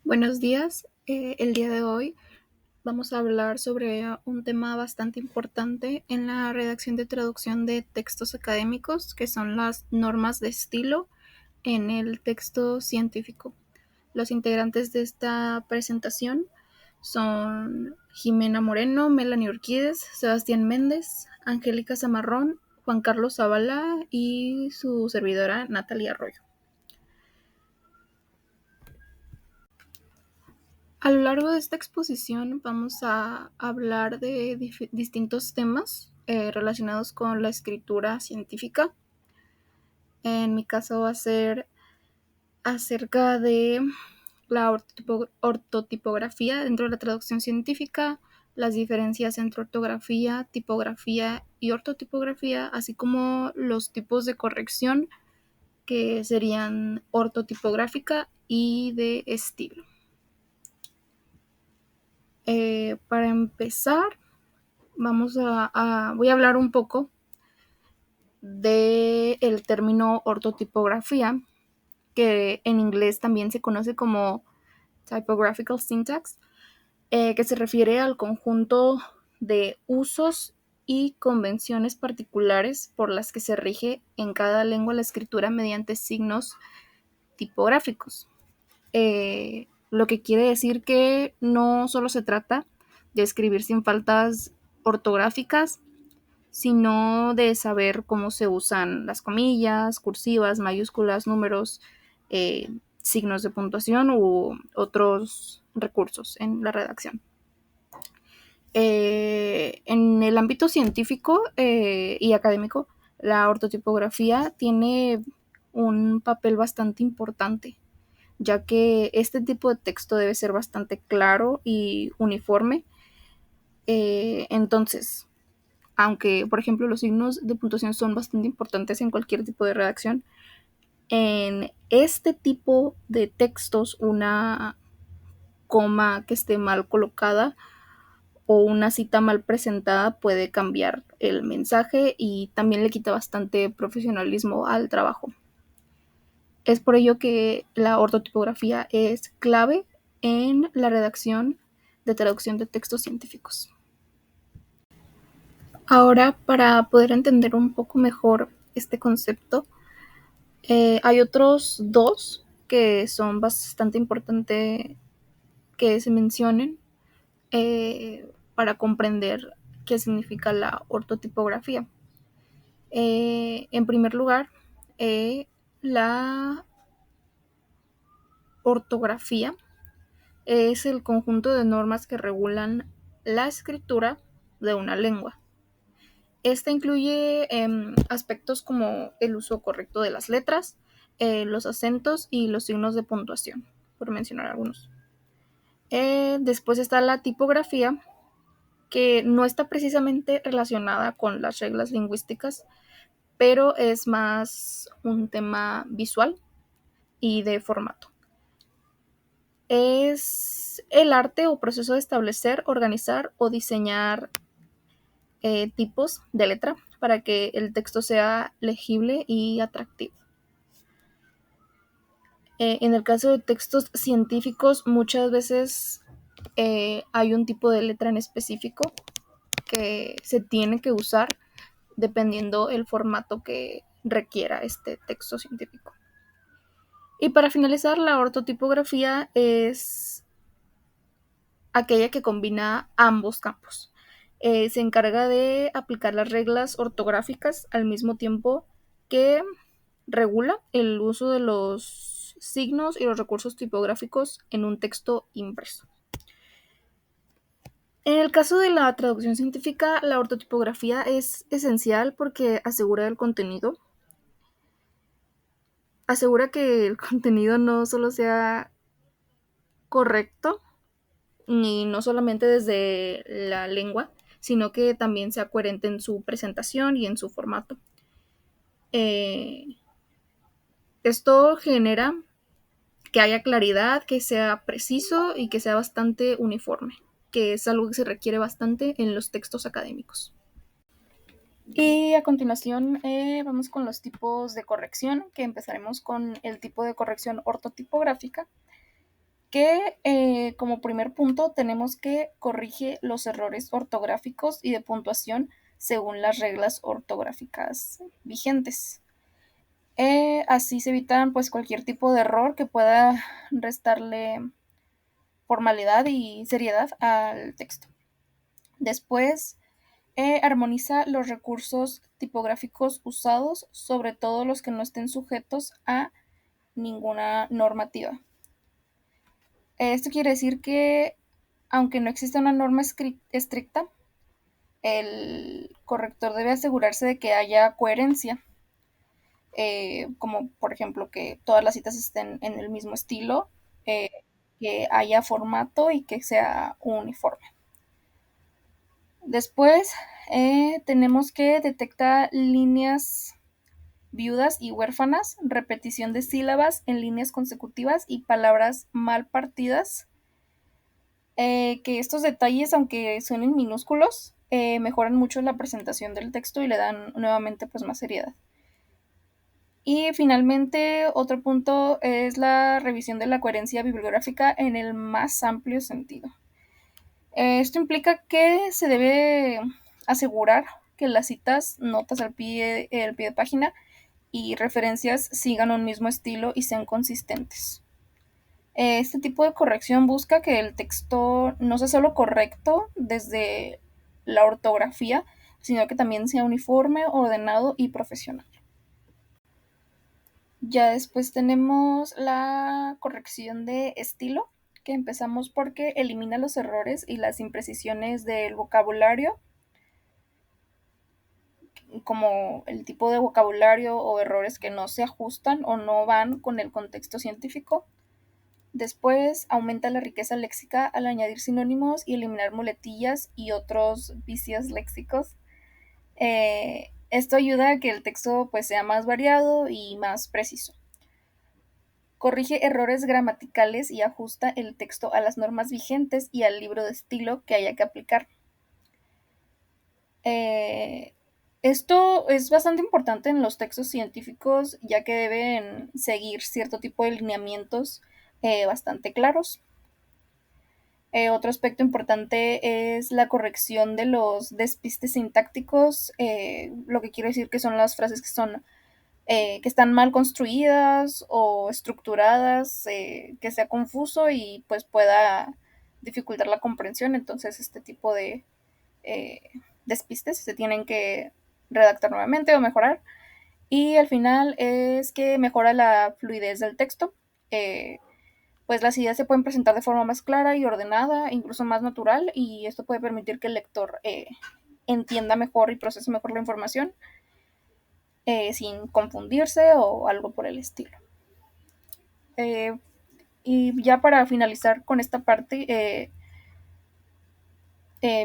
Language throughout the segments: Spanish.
Buenos días. El día de hoy vamos a hablar sobre un tema bastante importante en la redacción de traducción de textos académicos, que son las normas de estilo en el texto científico. Los integrantes de esta presentación son Jimena Moreno, Melanie Urquídez, Sebastián Méndez, Angélica Zamarrón, Juan Carlos Zavala y su servidora Natalia Arroyo. A lo largo de esta exposición vamos a hablar de distintos temas relacionados con la escritura científica. En mi caso va a ser acerca de la ortotipografía dentro de la traducción científica, las diferencias entre ortografía, tipografía y ortotipografía, así como los tipos de corrección que serían ortotipográfica y de estilo. Para empezar, voy a hablar un poco del término ortotipografía, que en inglés también se conoce como typographical syntax, que se refiere al conjunto de usos y convenciones particulares por las que se rige en cada lengua la escritura mediante signos tipográficos. Lo que quiere decir que no solo se trata de escribir sin faltas ortográficas, sino de saber cómo se usan las comillas, cursivas, mayúsculas, números, signos de puntuación u otros recursos en la redacción. En el ámbito científico y académico, la ortotipografía tiene un papel bastante importante, ya que este tipo de texto debe ser bastante claro y uniforme. Entonces, aunque, por ejemplo, los signos de puntuación son bastante importantes en cualquier tipo de redacción, en este tipo de textos, una coma que esté mal colocada o una cita mal presentada puede cambiar el mensaje y también le quita bastante profesionalismo al trabajo. Es por ello que la ortotipografía es clave en la redacción de traducción de textos científicos. Ahora, para poder entender un poco mejor este concepto, hay otros dos que son bastante importantes que se mencionen para comprender qué significa la ortotipografía. En primer lugar, la ortografía es el conjunto de normas que regulan la escritura de una lengua. Esta incluye aspectos como el uso correcto de las letras, los acentos y los signos de puntuación, por mencionar algunos. Después está la tipografía, que no está precisamente relacionada con las reglas lingüísticas, pero es más un tema visual y de formato. Es el arte o proceso de establecer, organizar o diseñar tipos de letra para que el texto sea legible y atractivo. En el caso de textos científicos, muchas veces hay un tipo de letra en específico que se tiene que usar dependiendo el formato que requiera este texto científico. Y para finalizar, la ortotipografía es aquella que combina ambos campos. Se encarga de aplicar las reglas ortográficas al mismo tiempo que regula el uso de los signos y los recursos tipográficos en un texto impreso. En el caso de la traducción científica, la ortotipografía es esencial porque asegura el contenido. Asegura que el contenido no solo sea correcto, ni no solamente desde la lengua, sino que también sea coherente en su presentación y en su formato. Esto genera que haya claridad, que sea preciso y que sea bastante uniforme, que es algo que se requiere bastante en los textos académicos. Y a continuación vamos con los tipos de corrección, que empezaremos con el tipo de corrección ortotipográfica, que como primer punto tenemos que corrige los errores ortográficos y de puntuación según las reglas ortográficas vigentes. Así se evitan pues cualquier tipo de error que pueda restarle formalidad y seriedad al texto. Después, armoniza los recursos tipográficos usados, sobre todo los que no estén sujetos a ninguna normativa. Esto quiere decir que, aunque no exista una norma estricta, el corrector debe asegurarse de que haya coherencia, como por ejemplo que todas las citas estén en el mismo estilo, eh, que haya formato y que sea uniforme. Después tenemos que detectar líneas viudas y huérfanas, repetición de sílabas en líneas consecutivas y palabras mal partidas. Que estos detalles, aunque suenen minúsculos, mejoran mucho la presentación del texto y le dan nuevamente pues más seriedad. Y finalmente, otro punto es la revisión de la coherencia bibliográfica en el más amplio sentido. Esto implica que se debe asegurar que las citas, notas al pie, el pie de página y referencias sigan un mismo estilo y sean consistentes. Este tipo de corrección busca que el texto no sea solo correcto desde la ortografía, sino que también sea uniforme, ordenado y profesional. Ya después tenemos la corrección de estilo, que empezamos porque elimina los errores y las imprecisiones del vocabulario, como el tipo de vocabulario o errores que no se ajustan o no van con el contexto científico. Después aumenta la riqueza léxica al añadir sinónimos y eliminar muletillas y otros vicios léxicos. Esto ayuda a que el texto pues, sea más variado y más preciso. Corrige errores gramaticales y ajusta el texto a las normas vigentes y al libro de estilo que haya que aplicar. Esto es bastante importante en los textos científicos, ya que deben seguir cierto tipo de lineamientos bastante claros. Otro aspecto importante es la corrección de los despistes sintácticos, lo que quiere decir que son las frases que están mal construidas o estructuradas, que sea confuso y pues pueda dificultar la comprensión. Entonces este tipo de eh, despistes se tienen que redactar nuevamente o mejorar. Y al final es que mejora la fluidez del texto. Pues las ideas se pueden presentar de forma más clara y ordenada, incluso más natural, y esto puede permitir que el lector entienda mejor y procese mejor la información sin confundirse o algo por el estilo. Eh, y ya para finalizar con esta parte,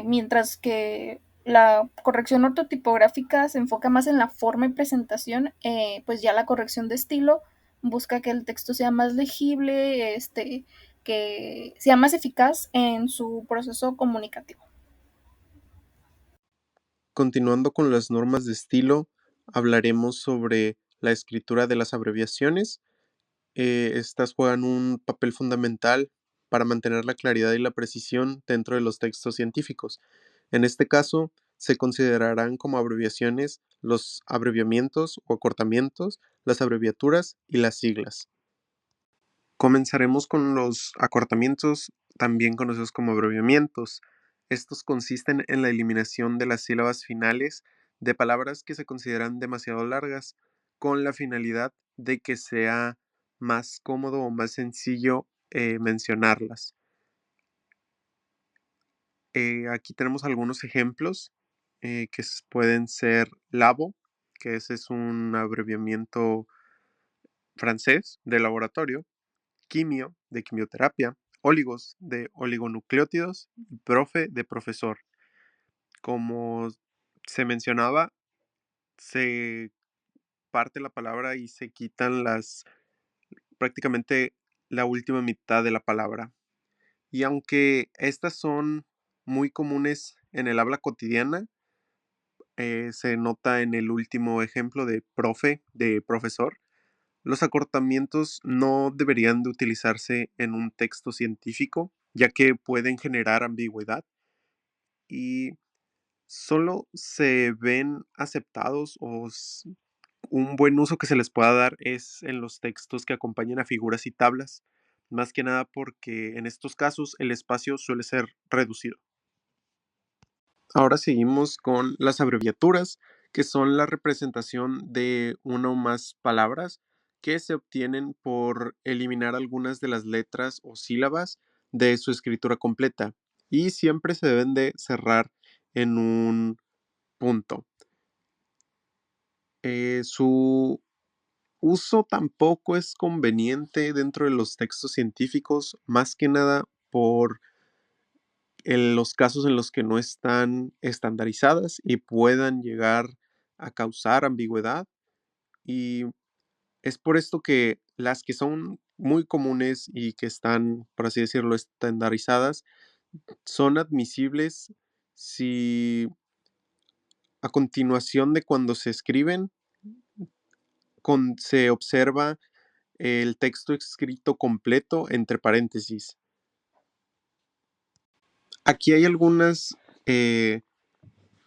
mientras que la corrección ortotipográfica se enfoca más en la forma y presentación, pues ya la corrección de estilo busca que el texto sea más legible, que sea más eficaz en su proceso comunicativo. Continuando con las normas de estilo, hablaremos sobre la escritura de las abreviaciones. Estas juegan un papel fundamental para mantener la claridad y la precisión dentro de los textos científicos. En este caso, se considerarán como abreviaciones los abreviamientos o acortamientos, las abreviaturas y las siglas. Comenzaremos con los acortamientos, también conocidos como abreviamientos. Estos consisten en la eliminación de las sílabas finales de palabras que se consideran demasiado largas, con la finalidad de que sea más cómodo o más sencillo mencionarlas. Aquí tenemos algunos ejemplos pueden ser LABO, que ese es un abreviamiento francés de laboratorio, quimio, de quimioterapia, oligos, de oligonucleótidos, y profe, de profesor. Como se mencionaba, se parte la palabra y se quitan prácticamente la última mitad de la palabra. Y aunque estas son muy comunes en el habla cotidiana, se nota en el último ejemplo de profe, de profesor, Los acortamientos no deberían de utilizarse en un texto científico, ya que pueden generar ambigüedad y solo se ven aceptados un buen uso que se les pueda dar es en los textos que acompañan a figuras y tablas, más que nada porque en estos casos el espacio suele ser reducido. Ahora seguimos con las abreviaturas, que son la representación de una o más palabras que se obtienen por eliminar algunas de las letras o sílabas de su escritura completa y siempre se deben de cerrar en un punto. Su uso tampoco es conveniente dentro de los textos científicos, más que nada por en los casos en los que no están estandarizadas y puedan llegar a causar ambigüedad. Y es por esto que las que son muy comunes y que están, por así decirlo, estandarizadas, son admisibles si a continuación de cuando se escriben se observa el texto escrito completo entre paréntesis. Aquí hay algunas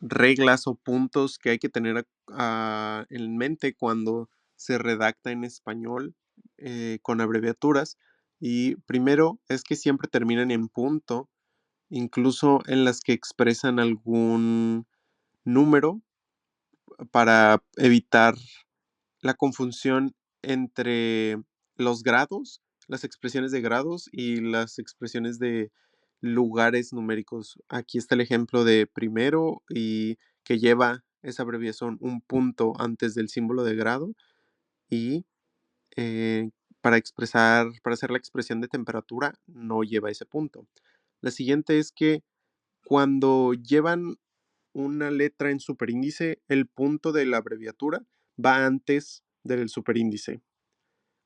reglas o puntos que hay que tener en mente cuando se redacta en español con abreviaturas. Y primero es que siempre terminan en punto, incluso en las que expresan algún número para evitar la confusión entre los grados, las expresiones de grados y las expresiones de lugares numéricos. Aquí está el ejemplo de primero y que lleva esa abreviación un punto antes del símbolo de grado y para hacer la expresión de temperatura no lleva ese punto. La siguiente es que cuando llevan una letra en superíndice, el punto de la abreviatura va antes del superíndice.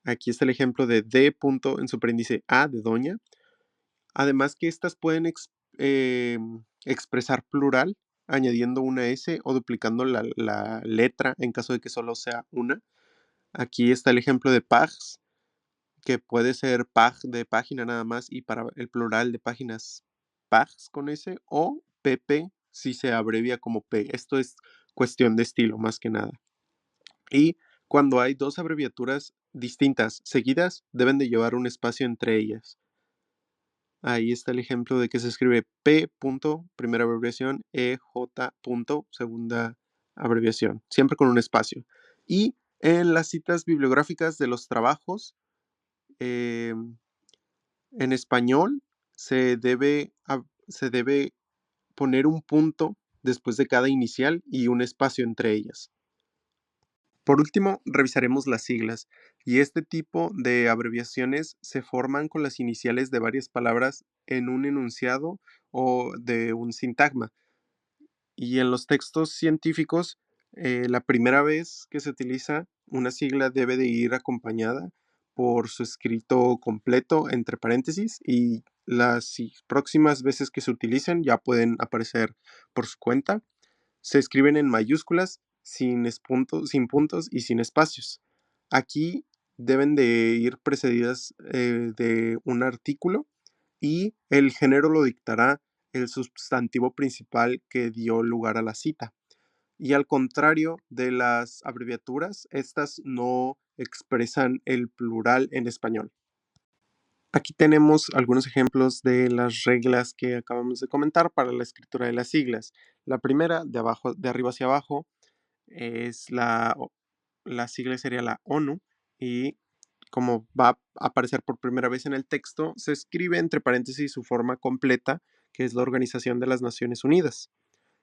Aquí está el ejemplo de D punto en superíndice A de doña. Además que estas pueden expresar plural añadiendo una S o duplicando la letra en caso de que solo sea una. Aquí está el ejemplo de pags, que puede ser pag de página nada más y para el plural de páginas pags con S o pp si se abrevia como P. Esto es cuestión de estilo más que nada. Y cuando hay dos abreviaturas distintas seguidas, deben de llevar un espacio entre ellas. Ahí está el ejemplo de que se escribe P punto, primera abreviación, EJ punto, segunda abreviación, siempre con un espacio. Y en las citas bibliográficas de los trabajos, en español se debe poner un punto después de cada inicial y un espacio entre ellas. Por último, revisaremos las siglas, y este tipo de abreviaciones se forman con las iniciales de varias palabras en un enunciado o de un sintagma. Y en los textos científicos, la primera vez que se utiliza una sigla debe de ir acompañada por su escrito completo entre paréntesis y las próximas veces que se utilicen ya pueden aparecer por su cuenta. Se escriben en mayúsculas, sin puntos y sin espacios. Aquí deben de ir precedidas de un artículo y el género lo dictará el sustantivo principal que dio lugar a la cita. Y al contrario de las abreviaturas, estas no expresan el plural en español. Aquí tenemos algunos ejemplos de las reglas que acabamos de comentar para la escritura de las siglas. La primera, de arriba hacia abajo, es la sigla sería la ONU y como va a aparecer por primera vez en el texto, se escribe entre paréntesis su forma completa, que es la Organización de las Naciones Unidas,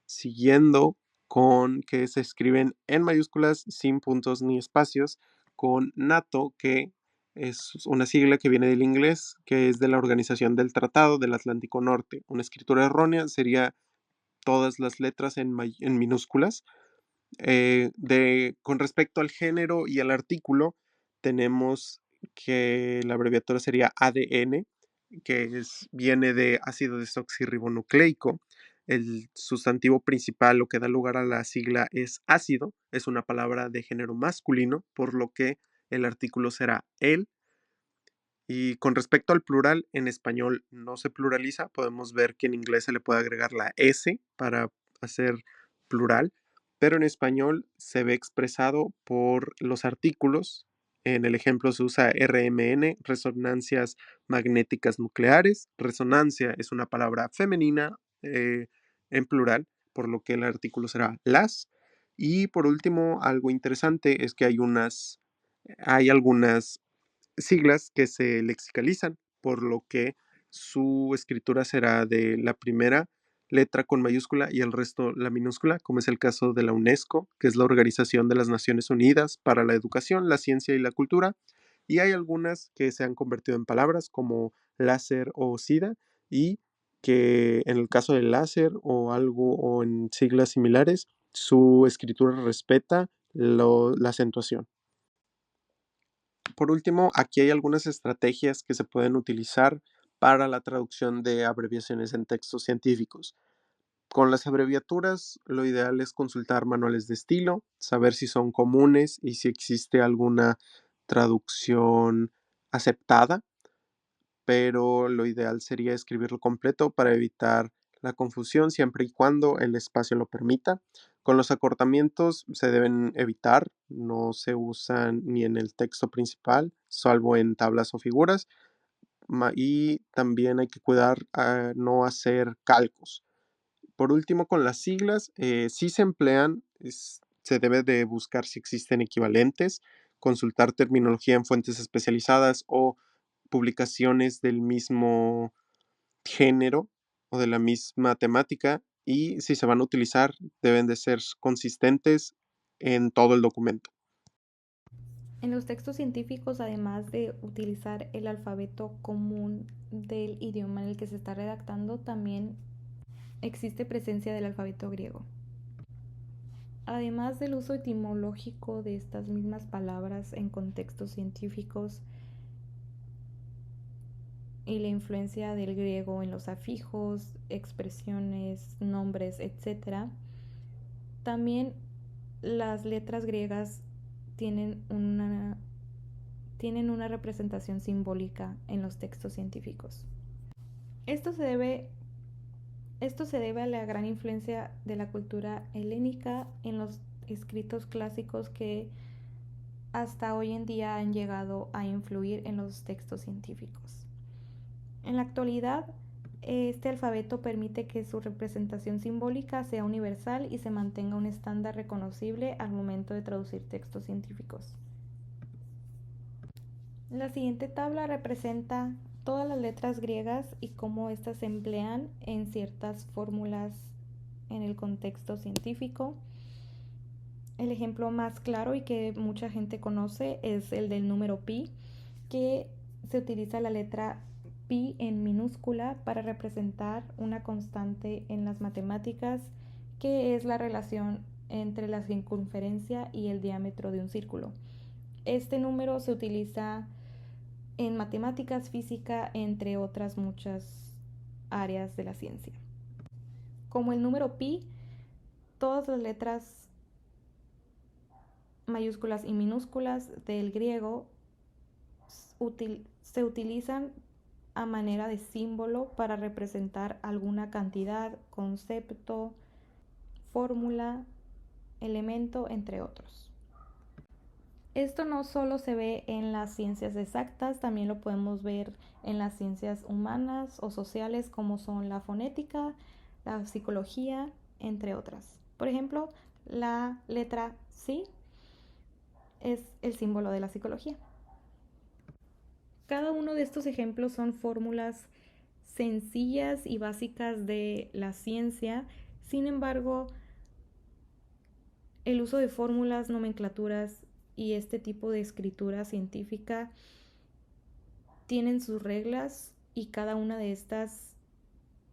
siguiendo con que se escriben en mayúsculas sin puntos ni espacios, con NATO, que es una sigla que viene del inglés, que es de la Organización del Tratado del Atlántico Norte. Una escritura errónea sería todas las letras en minúsculas. Con respecto al género y al artículo, tenemos que la abreviatura sería ADN, que viene de ácido desoxirribonucleico. El sustantivo principal, lo que da lugar a la sigla es ácido, es una palabra de género masculino, por lo que el artículo será el. Y con respecto al plural, en español no se pluraliza. Podemos ver que en inglés se le puede agregar la S para hacer plural, pero en español se ve expresado por los artículos. En el ejemplo se usa RMN, resonancias magnéticas nucleares. Resonancia es una palabra femenina en plural, por lo que el artículo será las. Y por último, algo interesante es que hay algunas siglas que se lexicalizan, por lo que su escritura será de la primera letra con mayúscula y el resto la minúscula, como es el caso de la UNESCO, que es la Organización de las Naciones Unidas para la Educación, la Ciencia y la Cultura, y hay algunas que se han convertido en palabras como láser o SIDA, y que en el caso del láser o algo o en siglas similares, su escritura respeta la acentuación. Por último, aquí hay algunas estrategias que se pueden utilizar para la traducción de abreviaciones en textos científicos. Con las abreviaturas, lo ideal es consultar manuales de estilo, saber si son comunes y si existe alguna traducción aceptada, pero lo ideal sería escribirlo completo para evitar la confusión siempre y cuando el espacio lo permita. Con los acortamientos se deben evitar, no se usan ni en el texto principal, salvo en tablas o figuras, y también hay que cuidar a no hacer calcos. Por último, con las siglas, si se emplean, se debe de buscar si existen equivalentes, consultar terminología en fuentes especializadas o publicaciones del mismo género o de la misma temática, y si se van a utilizar deben de ser consistentes en todo el documento. En los textos científicos, además de utilizar el alfabeto común del idioma en el que se está redactando, también existe presencia del alfabeto griego. Además del uso etimológico de estas mismas palabras en contextos científicos y la influencia del griego en los afijos, expresiones, nombres, etc., también las letras griegas tienen una representación simbólica en los textos científicos. Esto se debe a la gran influencia de la cultura helénica en los escritos clásicos que hasta hoy en día han llegado a influir en los textos científicos. En la actualidad, este alfabeto permite que su representación simbólica sea universal y se mantenga un estándar reconocible al momento de traducir textos científicos. La siguiente tabla representa todas las letras griegas y cómo éstas se emplean en ciertas fórmulas en el contexto científico. El ejemplo más claro y que mucha gente conoce es el del número pi, que se utiliza la letra pi en minúscula para representar una constante en las matemáticas, que es la relación entre la circunferencia y el diámetro de un círculo. Este número se utiliza en matemáticas, física, entre otras muchas áreas de la ciencia. Como el número pi, todas las letras mayúsculas y minúsculas del griego se utilizan a manera de símbolo para representar alguna cantidad, concepto, fórmula, elemento, entre otros. Esto no solo se ve en las ciencias exactas, también lo podemos ver en las ciencias humanas o sociales como son la fonética, la psicología, entre otras. Por ejemplo, la letra psi es el símbolo de la psicología. Cada uno de estos ejemplos son fórmulas sencillas y básicas de la ciencia. Sin embargo, el uso de fórmulas, nomenclaturas y este tipo de escritura científica tienen sus reglas y cada una de estas,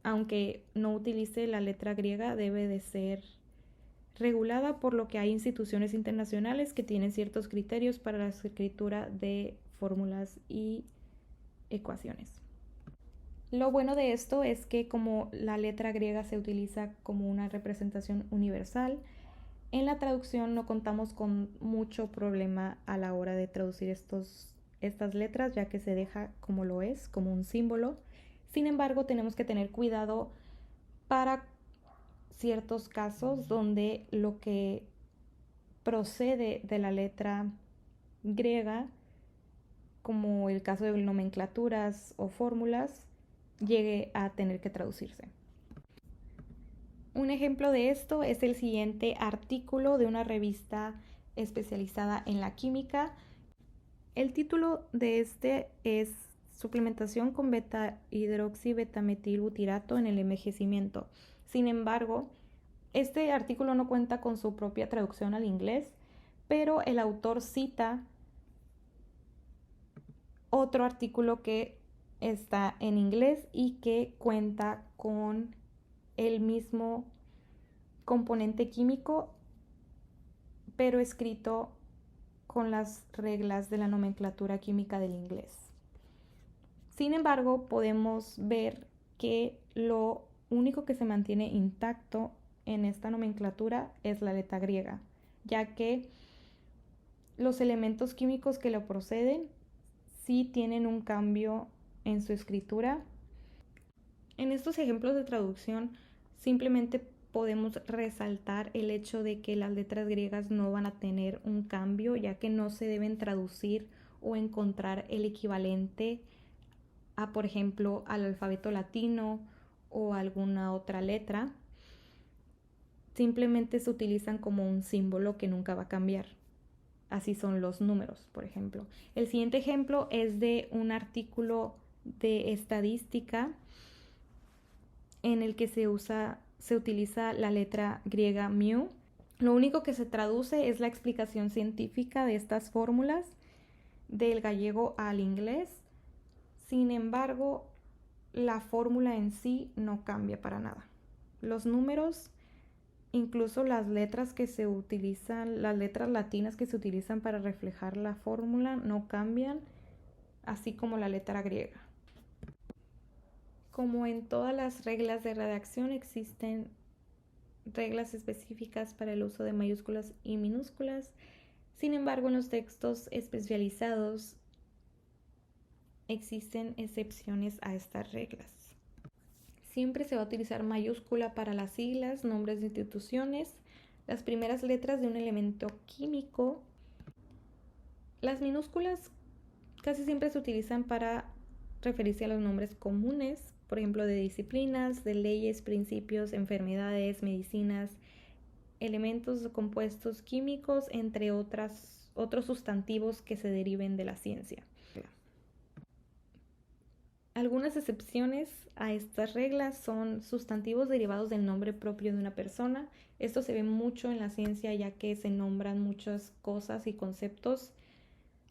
aunque no utilice la letra griega, debe de ser regulada, por lo que hay instituciones internacionales que tienen ciertos criterios para la escritura de fórmulas y ecuaciones. Lo bueno de esto es que como la letra griega se utiliza como una representación universal, En la traducción no contamos con mucho problema a la hora de traducir estas letras, ya que se deja como lo es, como un símbolo. Sin embargo, tenemos que tener cuidado para ciertos casos donde lo que procede de la letra griega, como el caso de nomenclaturas o fórmulas, llegue a tener que traducirse. Un ejemplo de esto es el siguiente artículo de una revista especializada en la química. El título de este es Suplementación con beta-hidroxibetametilbutirato en el envejecimiento. Sin embargo, este artículo no cuenta con su propia traducción al inglés, pero el autor cita otro artículo que está en inglés y que cuenta con el mismo componente químico, pero escrito con las reglas de la nomenclatura química del inglés. Sin embargo, podemos ver que lo único que se mantiene intacto en esta nomenclatura es la letra griega, ya que los elementos químicos que lo proceden sí tienen un cambio en su escritura. En estos ejemplos de traducción simplemente podemos resaltar el hecho de que las letras griegas no van a tener un cambio, ya que no se deben traducir o encontrar el equivalente a, por ejemplo, al alfabeto latino o alguna otra letra. Simplemente se utilizan como un símbolo que nunca va a cambiar. Así son los números, por ejemplo. El siguiente ejemplo es de un artículo de estadística en el que se utiliza la letra griega mu. Lo único que se traduce es la explicación científica de estas fórmulas del gallego al inglés. Sin embargo, la fórmula en sí no cambia para nada. Los números, incluso las letras que se utilizan, las letras latinas que se utilizan para reflejar la fórmula no cambian, así como la letra griega. Como en todas las reglas de redacción, existen reglas específicas para el uso de mayúsculas y minúsculas. Sin embargo, en los textos especializados existen excepciones a estas reglas. Siempre se va a utilizar mayúscula para las siglas, nombres de instituciones, las primeras letras de un elemento químico. Las minúsculas casi siempre se utilizan para referirse a los nombres comunes, por ejemplo, de disciplinas, de leyes, principios, enfermedades, medicinas, elementos, compuestos químicos, entre otros sustantivos que se deriven de la ciencia. Algunas excepciones a estas reglas son sustantivos derivados del nombre propio de una persona. Esto se ve mucho en la ciencia, ya que se nombran muchas cosas y conceptos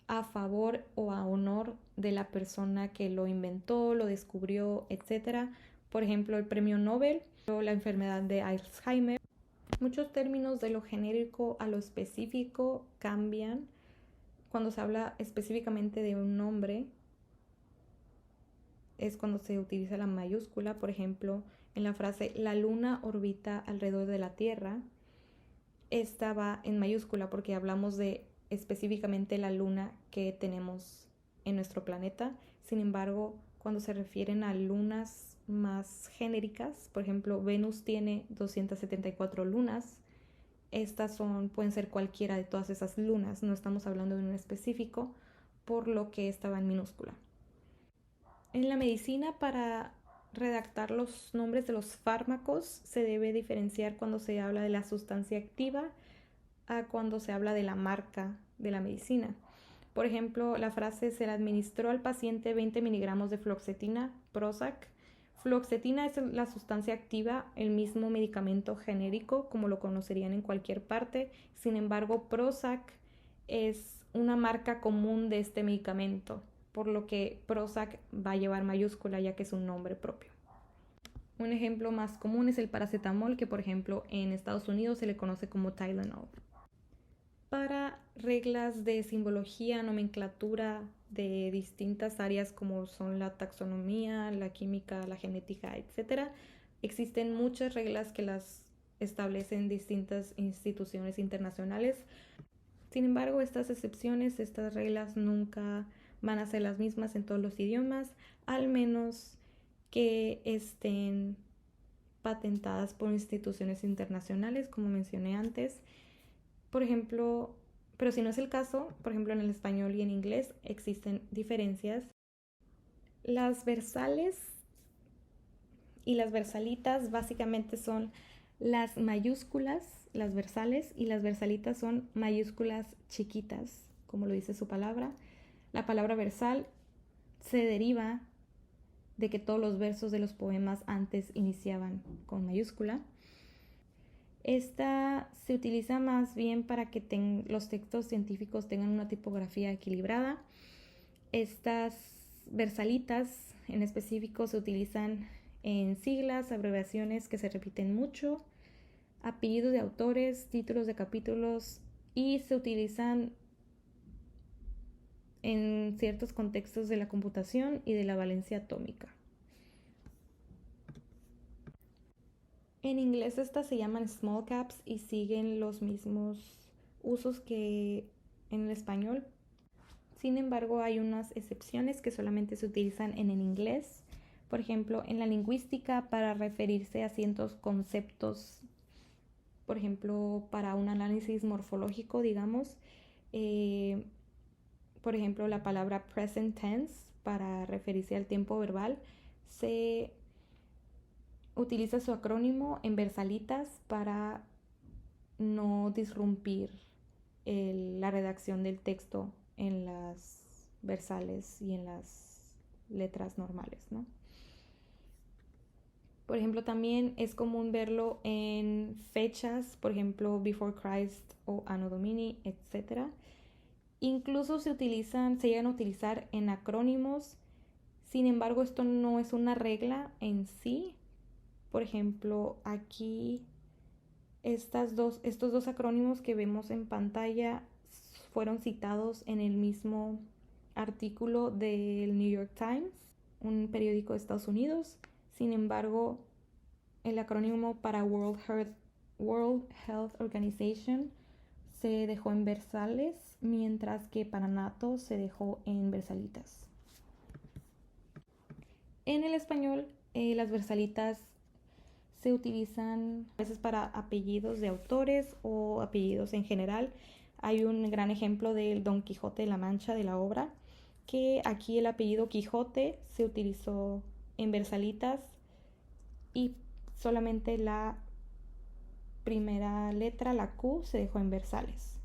a favor o a honor de la persona que lo inventó, lo descubrió, etc. Por ejemplo, el premio Nobel o la enfermedad de Alzheimer. Muchos términos de lo genérico a lo específico cambian cuando se habla específicamente de un nombre. Es cuando se utiliza la mayúscula, por ejemplo, en la frase la luna orbita alrededor de la Tierra. Esta va en mayúscula porque hablamos de específicamente la luna que tenemos en nuestro planeta. Sin embargo, cuando se refieren a lunas más genéricas, por ejemplo, Venus tiene 274 lunas. Estas pueden ser cualquiera de todas esas lunas, no estamos hablando de un específico, por lo que esta va en minúscula. En la medicina, para redactar los nombres de los fármacos, se debe diferenciar cuando se habla de la sustancia activa a cuando se habla de la marca de la medicina. Por ejemplo, la frase se le administró al paciente 20 miligramos de fluoxetina, Prozac. Fluoxetina es la sustancia activa, el mismo medicamento genérico como lo conocerían en cualquier parte. Sin embargo, Prozac es una marca común de este medicamento, por lo que Prozac va a llevar mayúscula ya que es un nombre propio. Un ejemplo más común es el paracetamol, que por ejemplo en Estados Unidos se le conoce como Tylenol. Para reglas de simbología, nomenclatura de distintas áreas como son la taxonomía, la química, la genética, etc., existen muchas reglas que las establecen distintas instituciones internacionales. Sin embargo, estas excepciones, estas reglas nunca van a ser las mismas en todos los idiomas, al menos que estén patentadas por instituciones internacionales, como mencioné antes. Por ejemplo, pero si no es el caso, por ejemplo en el español y en inglés existen diferencias. Las versales y las versalitas básicamente son las mayúsculas, las versales, y las versalitas son mayúsculas chiquitas, como lo dice su palabra. La palabra versal se deriva de que todos los versos de los poemas antes iniciaban con mayúscula. Esta se utiliza más bien para que los textos científicos tengan una tipografía equilibrada. Estas versalitas en específico se utilizan en siglas, abreviaciones que se repiten mucho, apellidos de autores, títulos de capítulos, y se utilizan en ciertos contextos de la computación y de la valencia atómica. En inglés estas se llaman small caps y siguen los mismos usos que en el español. Sin embargo, hay unas excepciones que solamente se utilizan en el inglés. Por ejemplo, en la lingüística para referirse a ciertos conceptos, por ejemplo, para un análisis morfológico, digamos, por ejemplo, la palabra present tense para referirse al tiempo verbal se utiliza su acrónimo en versalitas para no disrumpir la redacción del texto en las versales y en las letras normales, ¿no? Por ejemplo, también es común verlo en fechas, por ejemplo, Before Christ o Anno Domini, etc. Incluso se llegan a utilizar en acrónimos. Sin embargo, esto no es una regla en sí. Por ejemplo, aquí estos dos acrónimos que vemos en pantalla fueron citados en el mismo artículo del New York Times, un periódico de Estados Unidos. Sin embargo, el acrónimo para World Health Organization se dejó en versales, mientras que para NATO se dejó en versalitas. En el español, las versalitas se utilizan a veces para apellidos de autores o apellidos en general. Hay un gran ejemplo del Don Quijote de la Mancha de la obra, que aquí el apellido Quijote se utilizó en versalitas y solamente la primera letra, la Q, se dejó en versales.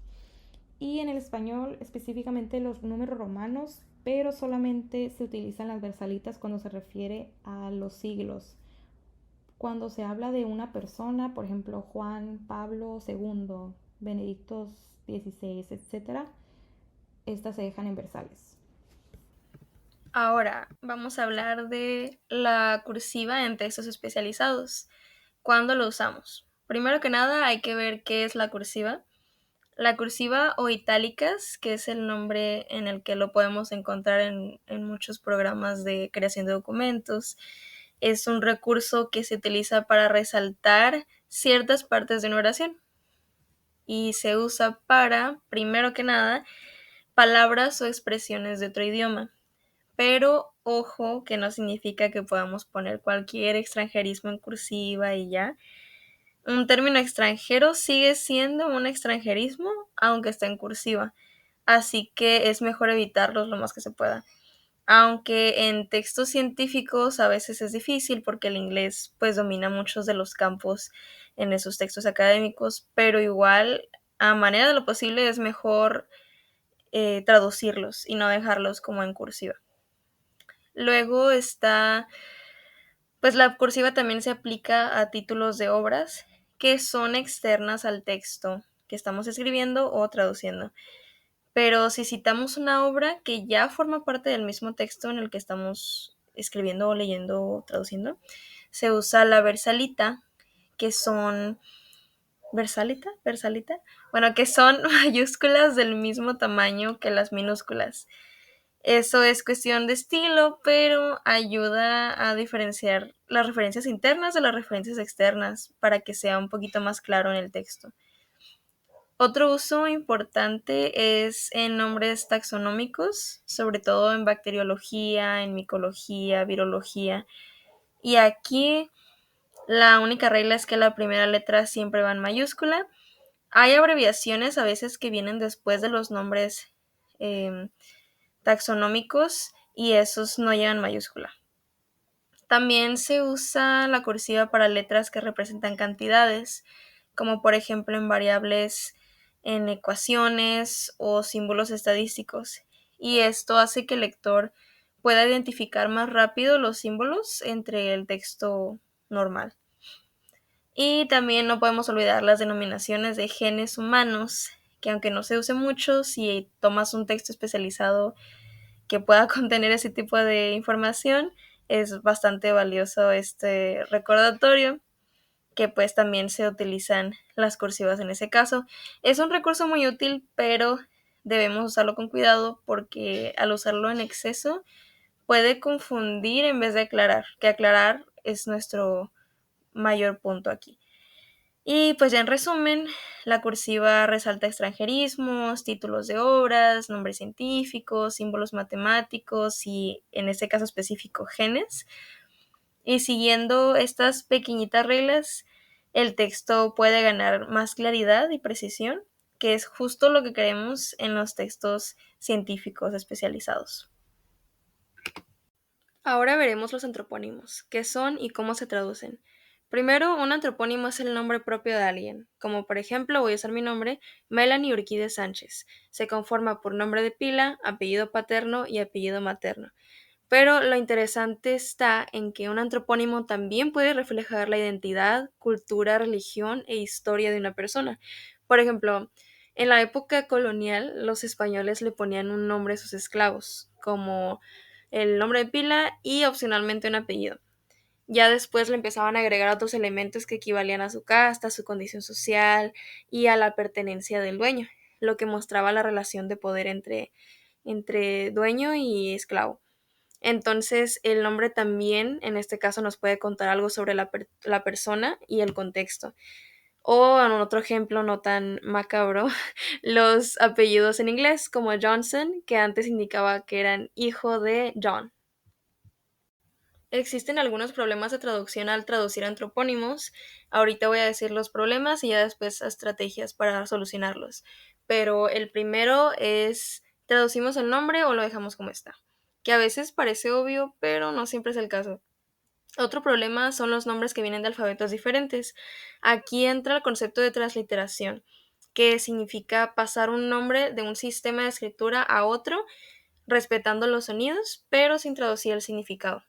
Y en el español específicamente los números romanos, pero solamente se utilizan las versalitas cuando se refiere a los siglos. Cuando se habla de una persona, por ejemplo, Juan Pablo II, Benedicto XVI, etc., estas se dejan en versales. Ahora vamos a hablar de la cursiva en textos especializados. ¿Cuándo lo usamos? Primero que nada hay que ver qué es la cursiva. La cursiva o itálicas, que es el nombre en el que lo podemos encontrar en muchos programas de creación de documentos, es un recurso que se utiliza para resaltar ciertas partes de una oración y se usa para, primero que nada, palabras o expresiones de otro idioma. Pero ojo, que no significa que podamos poner cualquier extranjerismo en cursiva y ya. Un término extranjero sigue siendo un extranjerismo, aunque está en cursiva. Así que es mejor evitarlos lo más que se pueda. Aunque en textos científicos a veces es difícil porque el inglés pues domina muchos de los campos en esos textos académicos, pero igual a manera de lo posible es mejor traducirlos y no dejarlos como en cursiva. Luego está, pues la cursiva también se aplica a títulos de obras que son externas al texto que estamos escribiendo o traduciendo. Pero si citamos una obra que ya forma parte del mismo texto en el que estamos escribiendo o leyendo o traduciendo, se usa la versalita, que son versalita, bueno, que son mayúsculas del mismo tamaño que las minúsculas. Eso es cuestión de estilo, pero ayuda a diferenciar las referencias internas de las referencias externas para que sea un poquito más claro en el texto. Otro uso importante es en nombres taxonómicos, sobre todo en bacteriología, en micología, virología. Y aquí la única regla es que la primera letra siempre va en mayúscula. Hay abreviaciones a veces que vienen después de los nombres taxonómicos y esos no llevan mayúscula. También se usa la cursiva para letras que representan cantidades, como por ejemplo en variables, en ecuaciones o símbolos estadísticos. Y esto hace que el lector pueda identificar más rápido los símbolos entre el texto normal. Y también no podemos olvidar las denominaciones de genes humanos, que aunque no se use mucho, si tomas un texto especializado que pueda contener ese tipo de información, es bastante valioso este recordatorio, que pues también se utilizan las cursivas en ese caso. Es un recurso muy útil, pero debemos usarlo con cuidado porque al usarlo en exceso puede confundir en vez de aclarar, que aclarar es nuestro mayor punto aquí. Y pues ya en resumen, la cursiva resalta extranjerismos, títulos de obras, nombres científicos, símbolos matemáticos y en este caso específico genes. Y siguiendo estas pequeñitas reglas, el texto puede ganar más claridad y precisión, que es justo lo que queremos en los textos científicos especializados. Ahora veremos los antropónimos, qué son y cómo se traducen. Primero, un antropónimo es el nombre propio de alguien, como por ejemplo voy a usar mi nombre, Melanie Urquide Sánchez. Se conforma por nombre de pila, apellido paterno y apellido materno. Pero lo interesante está en que un antropónimo también puede reflejar la identidad, cultura, religión e historia de una persona. Por ejemplo, en la época colonial, los españoles le ponían un nombre a sus esclavos, como el nombre de pila y opcionalmente un apellido. Ya después le empezaban a agregar otros elementos que equivalían a su casta, a su condición social y a la pertenencia del dueño, lo que mostraba la relación de poder entre dueño y esclavo. Entonces, el nombre también, en este caso, nos puede contar algo sobre la persona y el contexto. O en otro ejemplo no tan macabro, los apellidos en inglés, como Johnson, que antes indicaba que eran hijo de John. Existen algunos problemas de traducción al traducir antropónimos. Ahorita voy a decir los problemas y ya después estrategias para solucionarlos. Pero el primero es, ¿traducimos el nombre o lo dejamos como está? Que a veces parece obvio, pero no siempre es el caso. Otro problema son los nombres que vienen de alfabetos diferentes. Aquí entra el concepto de transliteración, que significa pasar un nombre de un sistema de escritura a otro, respetando los sonidos, pero sin traducir el significado.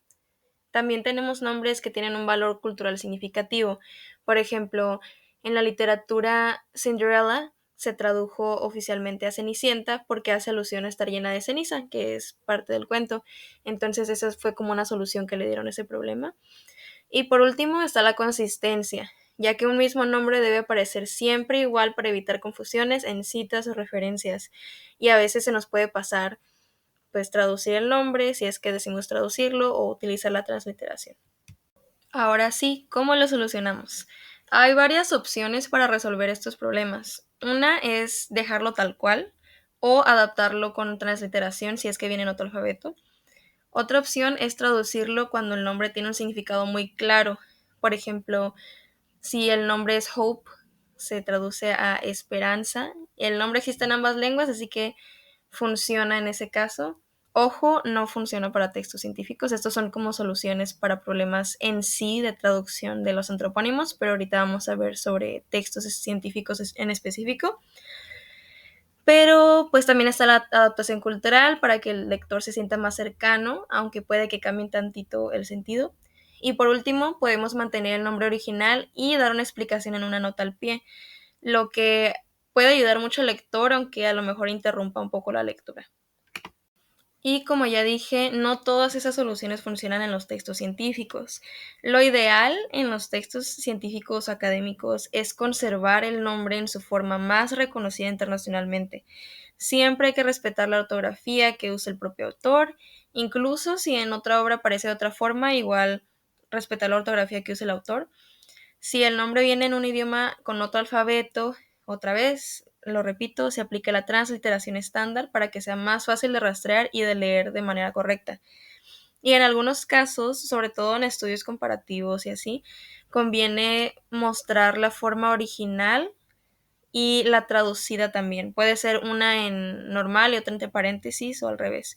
También tenemos nombres que tienen un valor cultural significativo. Por ejemplo, en la literatura Cinderella se tradujo oficialmente a Cenicienta porque hace alusión a estar llena de ceniza, que es parte del cuento. Entonces esa fue como una solución que le dieron a ese problema. Y por último está la consistencia, ya que un mismo nombre debe aparecer siempre igual para evitar confusiones en citas o referencias. Y a veces se nos puede pasar pues traducir el nombre si es que decimos traducirlo o utilizar la transliteración. Ahora sí, ¿cómo lo solucionamos? Hay varias opciones para resolver estos problemas. Una es dejarlo tal cual o adaptarlo con transliteración si es que viene en otro alfabeto. Otra opción es traducirlo cuando el nombre tiene un significado muy claro. Por ejemplo, si el nombre es Hope, se traduce a esperanza. El nombre existe en ambas lenguas, así que funciona en ese caso. Ojo, no funciona para textos científicos. Estos son como soluciones para problemas en sí de traducción de los antropónimos, pero ahorita vamos a ver sobre textos científicos en específico. Pero pues también está la adaptación cultural para que el lector se sienta más cercano, aunque puede que cambie tantito el sentido. Y por último, podemos mantener el nombre original y dar una explicación en una nota al pie, lo que puede ayudar mucho al lector, aunque a lo mejor interrumpa un poco la lectura. Y como ya dije, no todas esas soluciones funcionan en los textos científicos. Lo ideal en los textos científicos académicos es conservar el nombre en su forma más reconocida internacionalmente. Siempre hay que respetar la ortografía que usa el propio autor, incluso si en otra obra aparece de otra forma, igual respetar la ortografía que usa el autor. Si el nombre viene en un idioma con otro alfabeto, otra vez, lo repito, se aplica la transliteración estándar para que sea más fácil de rastrear y de leer de manera correcta. Y en algunos casos, sobre todo en estudios comparativos y así, conviene mostrar la forma original y la traducida también. Puede ser una en normal y otra entre paréntesis o al revés,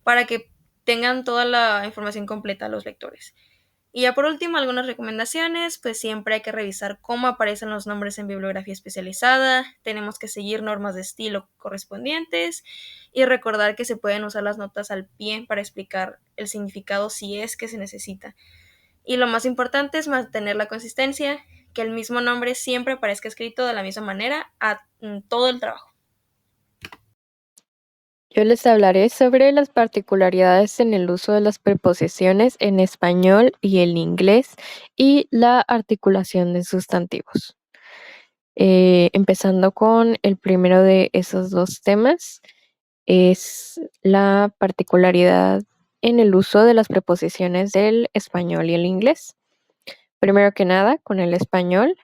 para que tengan toda la información completa los lectores. Y ya por último, algunas recomendaciones, pues siempre hay que revisar cómo aparecen los nombres en bibliografía especializada, tenemos que seguir normas de estilo correspondientes y recordar que se pueden usar las notas al pie para explicar el significado si es que se necesita. Y lo más importante es mantener la consistencia, que el mismo nombre siempre aparezca escrito de la misma manera en todo el trabajo. Yo les hablaré sobre las particularidades en el uso de las preposiciones en español y el inglés y la articulación de sustantivos. Empezando con el primero de esos dos temas, es la particularidad en el uso de las preposiciones del español y el inglés. Primero que nada, con el español,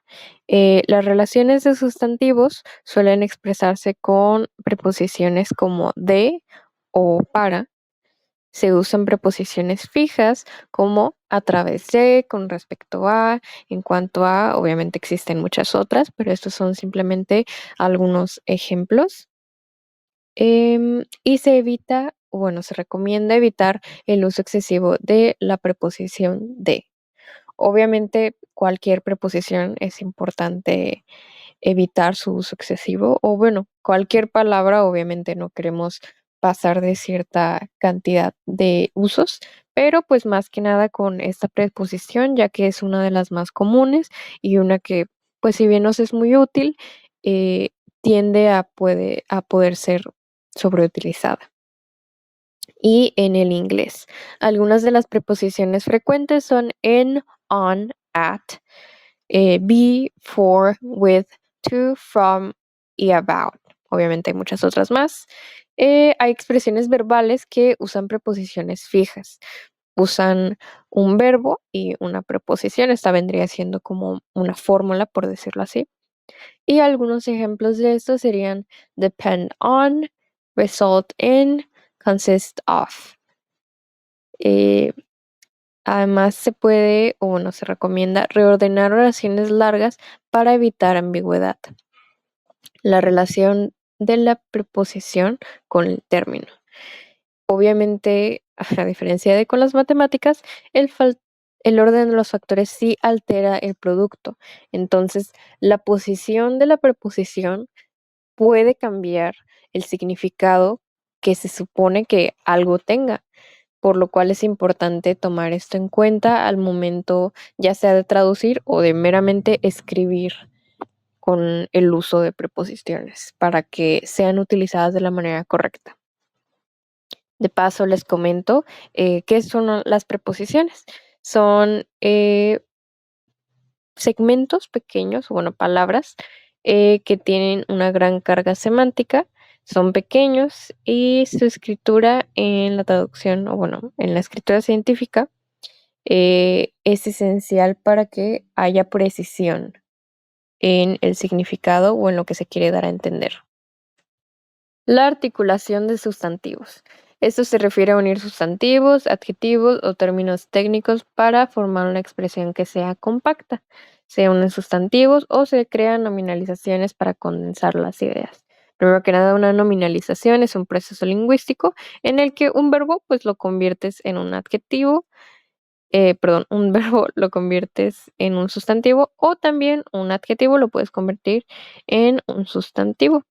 las relaciones de sustantivos suelen expresarse con preposiciones como de o para. Se usan preposiciones fijas como a través de, con respecto a, en cuanto a, obviamente existen muchas otras, pero estos son simplemente algunos ejemplos. Y se evita, bueno, se recomienda evitar el uso excesivo de la preposición de. Obviamente, cualquier preposición es importante evitar su uso excesivo, o bueno, cualquier palabra, obviamente no queremos pasar de cierta cantidad de usos, pero pues más que nada con esta preposición, ya que es una de las más comunes y una que, pues si bien nos es muy útil, eh, tiende a poder ser sobreutilizada. Y en el inglés, algunas de las preposiciones frecuentes son in, on, at, be, for, with, to, from y about. Obviamente hay muchas otras más. Hay expresiones verbales que usan preposiciones fijas. Usan un verbo y una preposición. Esta vendría siendo como una fórmula, por decirlo así. Y algunos ejemplos de esto serían depend on, result in, consist of. Además, se puede, o bueno, se recomienda reordenar oraciones largas para evitar ambigüedad. La relación de la preposición con el término. Obviamente, a diferencia de con las matemáticas, el orden de los factores sí altera el producto. Entonces, la posición de la preposición puede cambiar el significado que se supone que algo tenga, por lo cual es importante tomar esto en cuenta al momento ya sea de traducir o de meramente escribir con el uso de preposiciones para que sean utilizadas de la manera correcta. De paso, les comento qué son las preposiciones. Son segmentos pequeños, bueno, palabras que tienen una gran carga semántica, son pequeños y su escritura en la traducción, o bueno, en la escritura científica, es esencial para que haya precisión en el significado o en lo que se quiere dar a entender. La articulación de sustantivos. Esto se refiere a unir sustantivos, adjetivos o términos técnicos para formar una expresión que sea compacta. Se unen sustantivos o se crean nominalizaciones para condensar las ideas. Primero que nada, una nominalización es un proceso lingüístico en el que un verbo pues lo conviertes en un adjetivo, un verbo lo conviertes en un sustantivo o también un adjetivo lo puedes convertir en un sustantivo.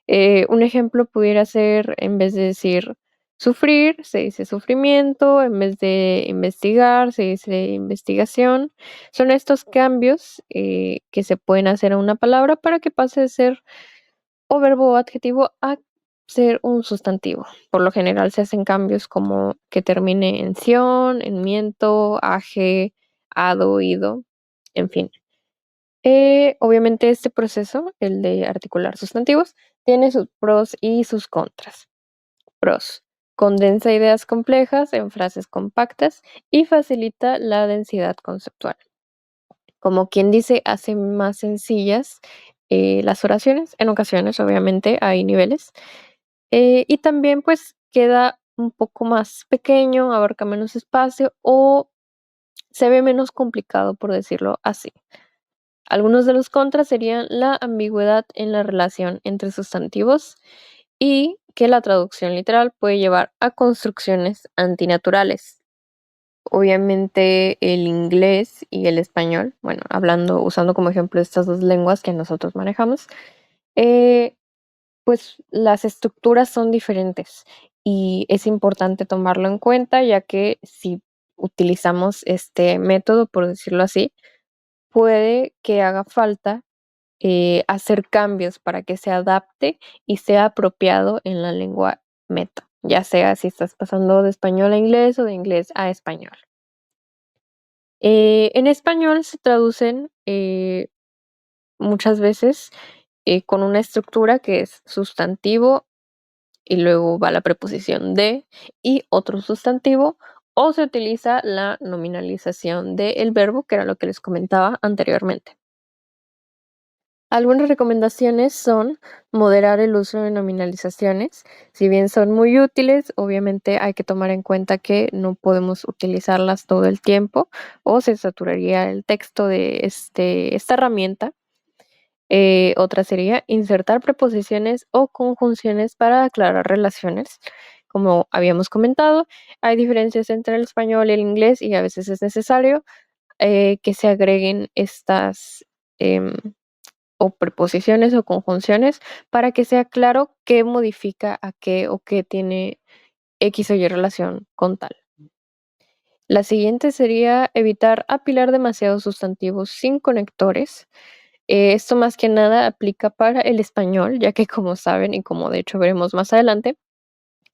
Un ejemplo pudiera ser, en vez de decir sufrir, se dice sufrimiento, en vez de investigar, se dice investigación. Son estos cambios que se pueden hacer a una palabra para que pase de ser o verbo o adjetivo a ser un sustantivo. Por lo general se hacen cambios como que termine en ción, en miento, aje, ado, ido, en fin. Obviamente este proceso, el de articular sustantivos, tiene sus pros y sus contras. Pros: condensa ideas complejas en frases compactas y facilita la densidad conceptual. Como quien dice, hace más sencillas las oraciones. En ocasiones, obviamente, hay niveles. Y también, pues, queda un poco más pequeño, abarca menos espacio o se ve menos complicado, por decirlo así. Algunos de los contras serían la ambigüedad en la relación entre sustantivos y que la traducción literal puede llevar a construcciones antinaturales. Obviamente el inglés y el español, bueno, usando como ejemplo estas dos lenguas que nosotros manejamos, eh, pues las estructuras son diferentes y es importante tomarlo en cuenta, ya que si utilizamos este método, por decirlo así, puede que haga falta hacer cambios para que se adapte y sea apropiado en la lengua meta, ya sea si estás pasando de español a inglés o de inglés a español. En español se traducen muchas veces con una estructura que es sustantivo y luego va la preposición de y otro sustantivo, o se utiliza la nominalización del verbo, que era lo que les comentaba anteriormente. Algunas recomendaciones son moderar el uso de nominalizaciones. Si bien son muy útiles, obviamente hay que tomar en cuenta que no podemos utilizarlas todo el tiempo o se saturaría el texto de esta herramienta. Otra sería insertar preposiciones o conjunciones para aclarar relaciones. Como habíamos comentado, hay diferencias entre el español y el inglés y a veces es necesario que se agreguen estas em, o preposiciones o conjunciones para que sea claro qué modifica a qué o qué tiene X o Y relación con tal. La siguiente sería evitar apilar demasiados sustantivos sin conectores. Esto más que nada aplica para el español, ya que como saben y como de hecho veremos más adelante,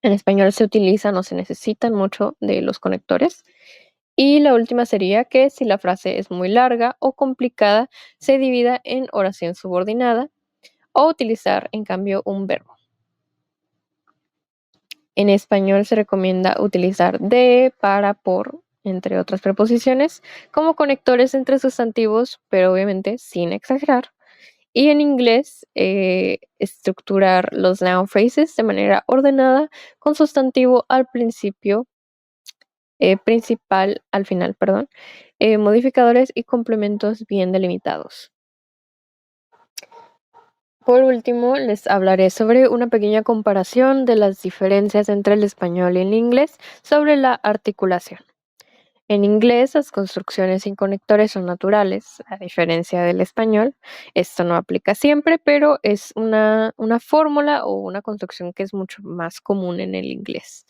en español se utilizan o se necesitan mucho de los conectores. Y la última sería que si la frase es muy larga o complicada, se divida en oración subordinada o utilizar en cambio un verbo. En español se recomienda utilizar de, para, por, entre otras preposiciones, como conectores entre sustantivos, pero obviamente sin exagerar. Y en inglés, estructurar los noun phrases de manera ordenada, con sustantivo al principio, principal al final, perdón, modificadores y complementos bien delimitados. Por último, les hablaré sobre una pequeña comparación de las diferencias entre el español y el inglés sobre la articulación. En inglés, las construcciones sin conectores son naturales, a diferencia del español. Esto no aplica siempre, pero es una fórmula o una construcción que es mucho más común en el inglés.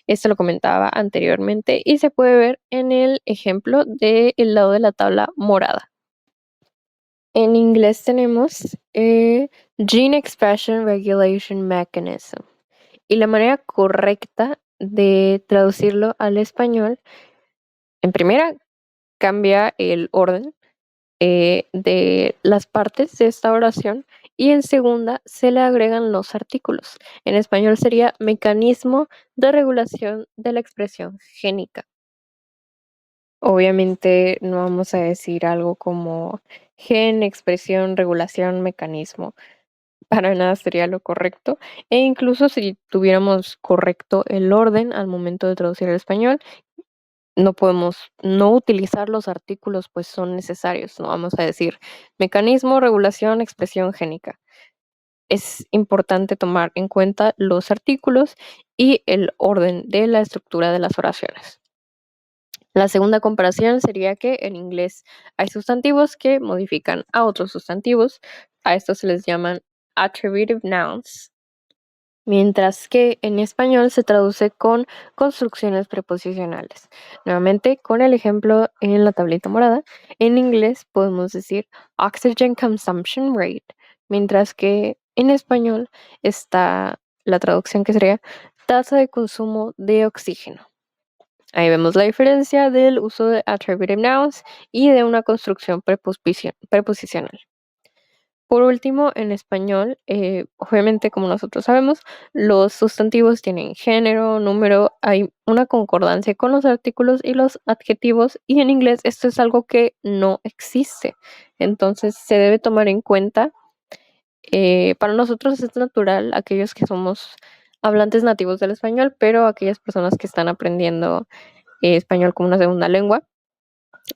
Esto lo comentaba anteriormente y se puede ver en el ejemplo del lado de la tabla morada. En inglés tenemos Gene Expression Regulation Mechanism. Y la manera correcta de traducirlo al español, en primera, cambia el orden de las partes de esta oración y en segunda se le agregan los artículos. En español sería mecanismo de regulación de la expresión génica. Obviamente no vamos a decir algo como gen, expresión, regulación, mecanismo. Para nada sería lo correcto. E incluso si tuviéramos correcto el orden al momento de traducir al español, no podemos no utilizar los artículos, pues son necesarios. No vamos a decir mecanismo, regulación, expresión génica. Es importante tomar en cuenta los artículos y el orden de la estructura de las oraciones. La segunda comparación sería que en inglés hay sustantivos que modifican a otros sustantivos. A estos se les llaman attributive nouns, mientras que en español se traduce con construcciones preposicionales. Nuevamente, con el ejemplo en la tablita morada, en inglés podemos decir oxygen consumption rate, mientras que en español está la traducción que sería tasa de consumo de oxígeno. Ahí vemos la diferencia del uso de attributive nouns y de una construcción preposicional. Por último, en español, obviamente, como nosotros sabemos, los sustantivos tienen género, número, hay una concordancia con los artículos y los adjetivos, y en inglés esto es algo que no existe. Entonces, se debe tomar en cuenta. Para nosotros es natural, aquellos que somos hablantes nativos del español, pero aquellas personas que están aprendiendo español como una segunda lengua,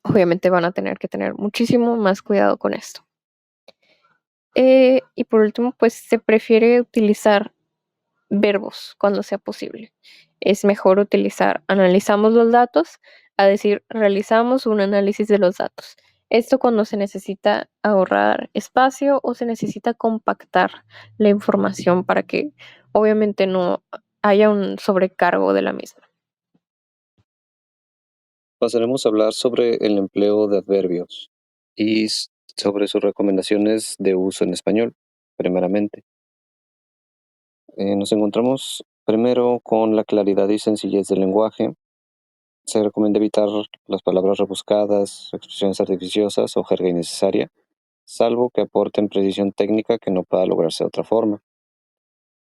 obviamente van a tener que tener muchísimo más cuidado con esto. Y por último, pues se prefiere utilizar verbos cuando sea posible. Es mejor utilizar analizamos los datos a decir realizamos un análisis de los datos. Esto cuando se necesita ahorrar espacio o se necesita compactar la información para que obviamente no haya un sobrecargo de la misma. Pasaremos a hablar sobre el empleo de adverbios y sobre sus recomendaciones de uso en español, primeramente. Nos encontramos primero con la claridad y sencillez del lenguaje. Se recomienda evitar las palabras rebuscadas, expresiones artificiosas o jerga innecesaria, salvo que aporten precisión técnica que no pueda lograrse de otra forma.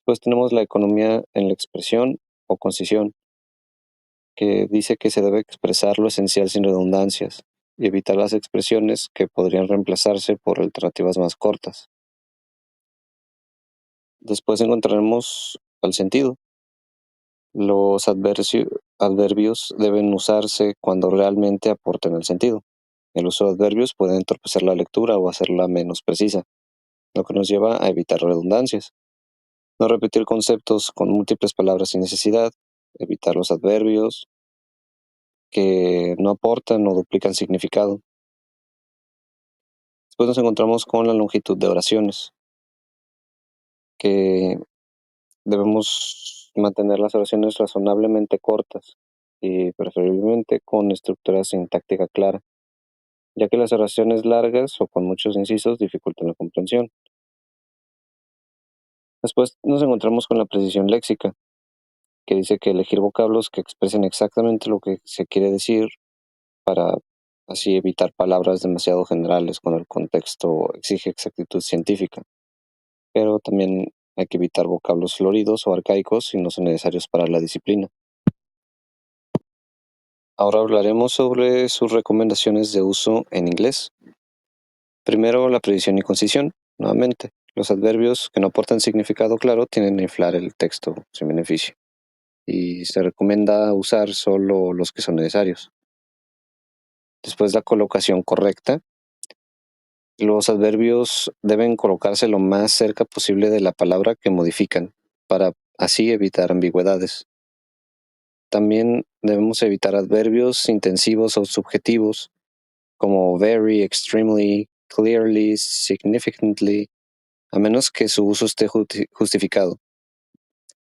Pues tenemos la economía en la expresión o concisión, que dice que se debe expresar lo esencial sin redundancias y evitar las expresiones que podrían reemplazarse por alternativas más cortas. Después encontraremos al sentido. Los adverbios deben usarse cuando realmente aporten el sentido. El uso de adverbios puede entorpecer la lectura o hacerla menos precisa, lo que nos lleva a evitar redundancias. No repetir conceptos con múltiples palabras sin necesidad, evitar los adverbios que no aportan o duplican significado. Después nos encontramos con la longitud de oraciones, que debemos mantener las oraciones razonablemente cortas y preferiblemente con estructura sintáctica clara, ya que las oraciones largas o con muchos incisos dificultan la comprensión. Después nos encontramos con la precisión léxica, que dice que elegir vocablos que expresen exactamente lo que se quiere decir para así evitar palabras demasiado generales cuando el contexto exige exactitud científica. Pero también hay que evitar vocablos floridos o arcaicos si no son necesarios para la disciplina. Ahora hablaremos sobre sus recomendaciones de uso en inglés. Primero, la precisión y concisión. Nuevamente, los adverbios que no aportan significado claro tienden a inflar el texto sin beneficio, y se recomienda usar solo los que son necesarios. Después, la colocación correcta. Los adverbios deben colocarse lo más cerca posible de la palabra que modifican, para así evitar ambigüedades. También debemos evitar adverbios intensivos o subjetivos, como very, extremely, clearly, significantly, a menos que su uso esté justificado,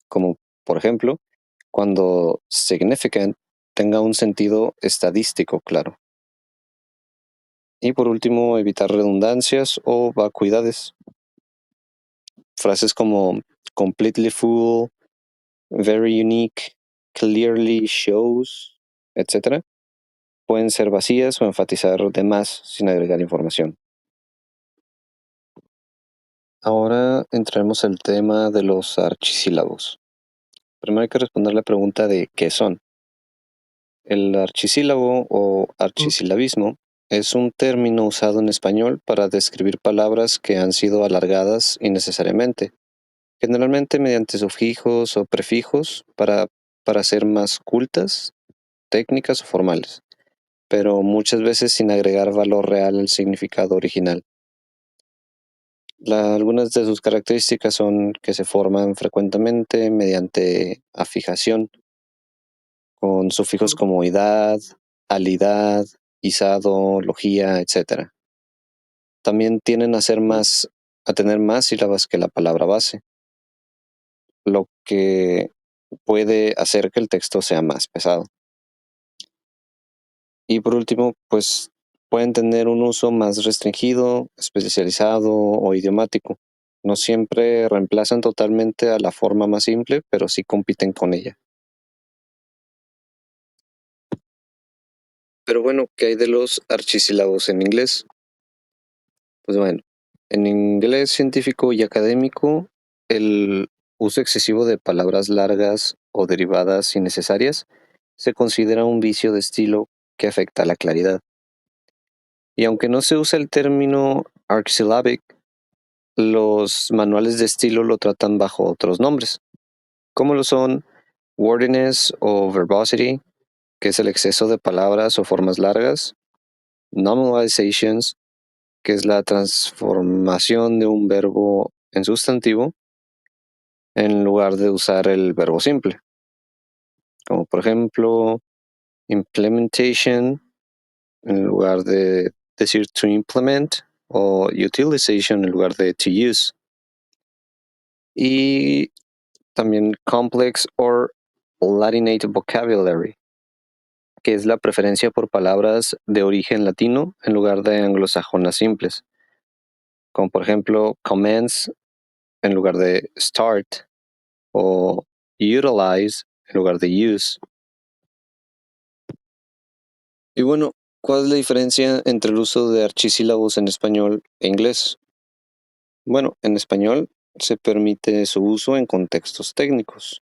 como por ejemplo, cuando significant tenga un sentido estadístico claro. Y por último, evitar redundancias o vacuidades. Frases como completely full, very unique, clearly shows, etc., pueden ser vacías o enfatizar de más sin agregar información. Ahora entremos al tema de los archisílabos. Primero hay que responder la pregunta de ¿qué son? El archisílabo o archisilabismo es un término usado en español para describir palabras que han sido alargadas innecesariamente, generalmente mediante sufijos o prefijos para ser más cultas, técnicas o formales, pero muchas veces sin agregar valor real al significado original. Algunas de sus características son que se forman frecuentemente mediante afijación, con sufijos como idad, alidad, izado, logía, etc. También tienden a tener más sílabas que la palabra base, lo que puede hacer que el texto sea más pesado. Y por último, pues pueden tener un uso más restringido, especializado o idiomático. No siempre reemplazan totalmente a la forma más simple, pero sí compiten con ella. Pero bueno, ¿qué hay de los archisílabos en inglés? Pues bueno, En inglés científico y académico, el uso excesivo de palabras largas o derivadas innecesarias se considera un vicio de estilo que afecta la claridad. Y aunque no se usa el término archsyllabic, los manuales de estilo lo tratan bajo otros nombres, como lo son wordiness o verbosity, que es el exceso de palabras o formas largas, nominalizations, que es la transformación de un verbo en sustantivo en lugar de usar el verbo simple, como por ejemplo implementation en lugar de decir to implement o utilization en lugar de to use. Y también complex or Latinate vocabulary, que es la preferencia por palabras de origen latino en lugar de anglosajonas simples, como por ejemplo commence en lugar de start o utilize en lugar de use. Y bueno, ¿cuál es la diferencia entre el uso de archisílabos en español e inglés? Bueno, en español se permite su uso en contextos técnicos,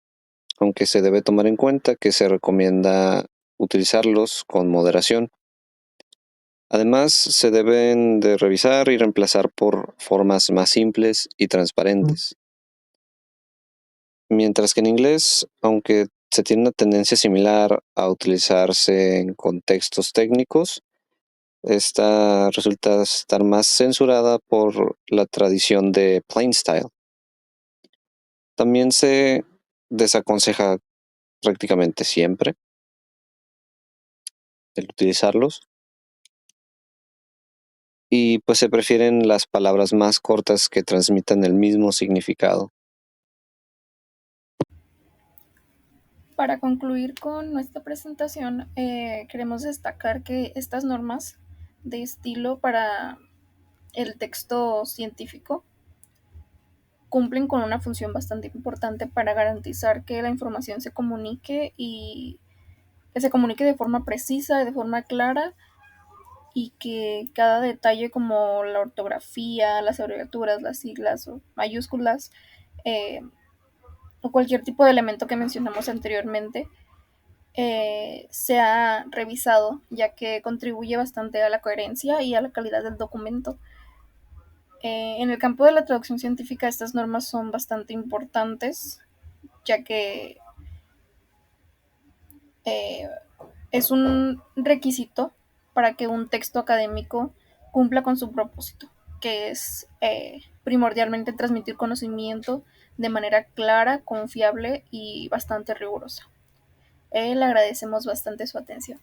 aunque se debe tomar en cuenta que se recomienda utilizarlos con moderación. Además, se deben de revisar y reemplazar por formas más simples y transparentes. Mientras que en inglés, aunque se tiene una tendencia similar a utilizarse en contextos técnicos, esta resulta estar más censurada por la tradición de plain style. También se desaconseja prácticamente siempre el utilizarlos y pues se prefieren las palabras más cortas que transmitan el mismo significado. Para concluir con nuestra presentación, queremos destacar que estas normas de estilo para el texto científico cumplen con una función bastante importante para garantizar que la información se comunique y que se comunique de forma precisa y de forma clara, y que cada detalle como la ortografía, las abreviaturas, las siglas o mayúsculas eh, o cualquier tipo de elemento que mencionamos anteriormente sea revisado, ya que contribuye bastante a la coherencia y a la calidad del documento. En el campo de la traducción científica, estas normas son bastante importantes, ya que eh, es un requisito para que un texto académico cumpla con su propósito, que es primordialmente transmitir conocimiento de manera clara, confiable y bastante rigurosa. Le agradecemos bastante su atención.